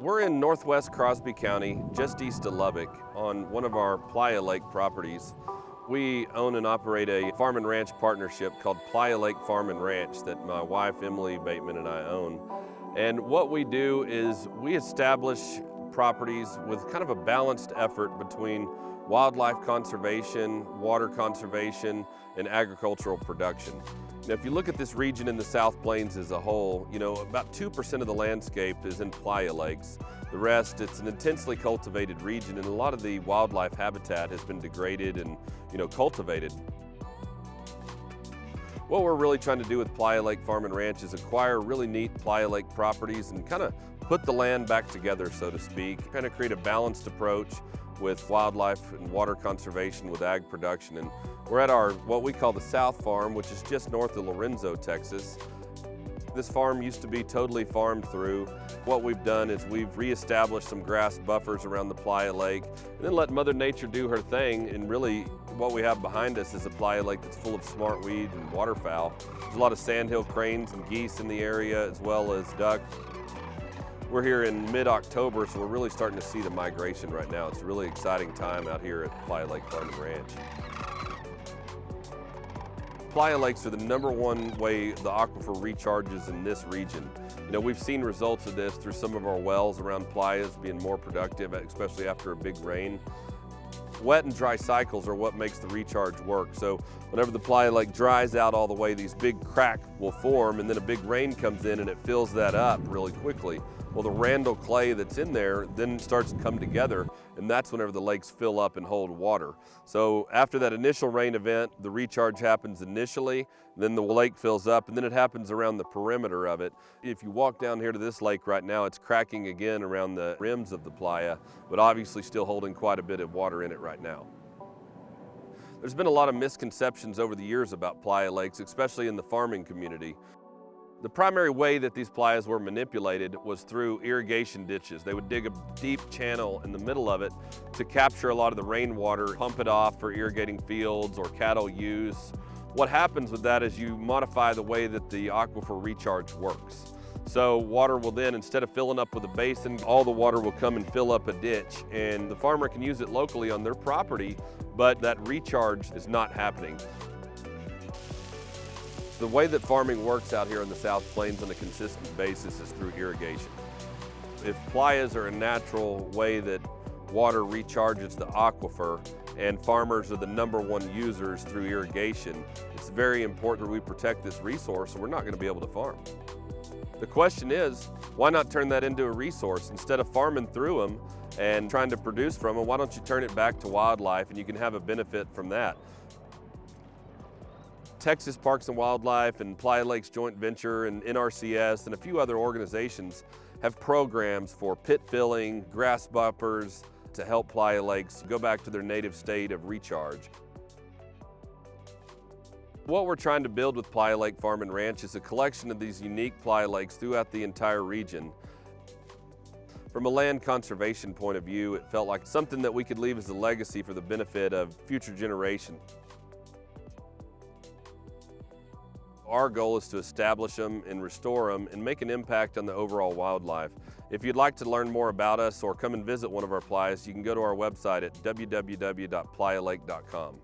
We're in northwest Crosby County, just east of Lubbock, on one of our Playa Lake properties. We own and operate a farm and ranch partnership called Playa Lake Farm Ranch that my wife Emily Bateman and I own. And what we do is we establish properties with kind of a balanced effort between wildlife conservation, water conservation, and agricultural production. Now, if you look at this region in the South Plains as a whole, about 2% of the landscape is in playa lakes. The rest, it's an intensely cultivated region, and a lot of the wildlife habitat has been degraded and, cultivated. What we're really trying to do with Playa Lake Farm and Ranch is acquire really neat Playa Lake properties and kind of put the land back together, so to speak, kind of create a balanced approach with wildlife and water conservation with ag production. And we're at our, what we call the South Farm, which is just north of Lorenzo, Texas. This farm used to be totally farmed through. What we've done is we've reestablished some grass buffers around the Playa Lake and then let Mother Nature do her thing. And really what we have behind us is a Playa Lake that's full of smartweed and waterfowl. There's a lot of sandhill cranes and geese in the area, as well as duck. We're here in mid-October, so we're really starting to see the migration right now. It's a really exciting time out here at Playa Lake Farm and Ranch. Playa lakes are the #1 way the aquifer recharges in this region. We've seen results of this through some of our wells around playas being more productive, especially after a big rain. Wet and dry cycles are what makes the recharge work. So whenever the Playa Lake dries out all the way, these big cracks will form, and then a big rain comes in and it fills that up really quickly. Well, the Randall clay that's in there then starts to come together, and that's whenever the lakes fill up and hold water. So after that initial rain event, the recharge happens initially, then the lake fills up, and then it happens around the perimeter of it. If you walk down here to this lake right now, it's cracking again around the rims of the playa, but obviously still holding quite a bit of water in it right now. There's been a lot of misconceptions over the years about playa lakes, especially in the farming community. The primary way that these playas were manipulated was through irrigation ditches. They would dig a deep channel in the middle of it to capture a lot of the rainwater, pump it off for irrigating fields or cattle use. What happens with that is you modify the way that the aquifer recharge works. So water will then, instead of filling up with a basin, all the water will come and fill up a ditch, and the farmer can use it locally on their property, but that recharge is not happening. The way that farming works out here in the South Plains on a consistent basis is through irrigation. If playas are a natural way that water recharges the aquifer, and farmers are the #1 users through irrigation, it's very important that we protect this resource, or we're not going to be able to farm. The question is, why not turn that into a resource? Instead of farming through them and trying to produce from them, why don't you turn it back to wildlife, and you can have a benefit from that? Texas Parks and Wildlife and Playa Lakes Joint Venture and NRCS and a few other organizations have programs for pit filling, grass buffers to help Playa Lakes go back to their native state of recharge. What we're trying to build with Playa Lake Farm and Ranch is a collection of these unique Playa Lakes throughout the entire region. From a land conservation point of view, it felt like something that we could leave as a legacy for the benefit of future generations. Our goal is to establish them and restore them and make an impact on the overall wildlife. If you'd like to learn more about us or come and visit one of our playas, you can go to our website at www.playalake.com.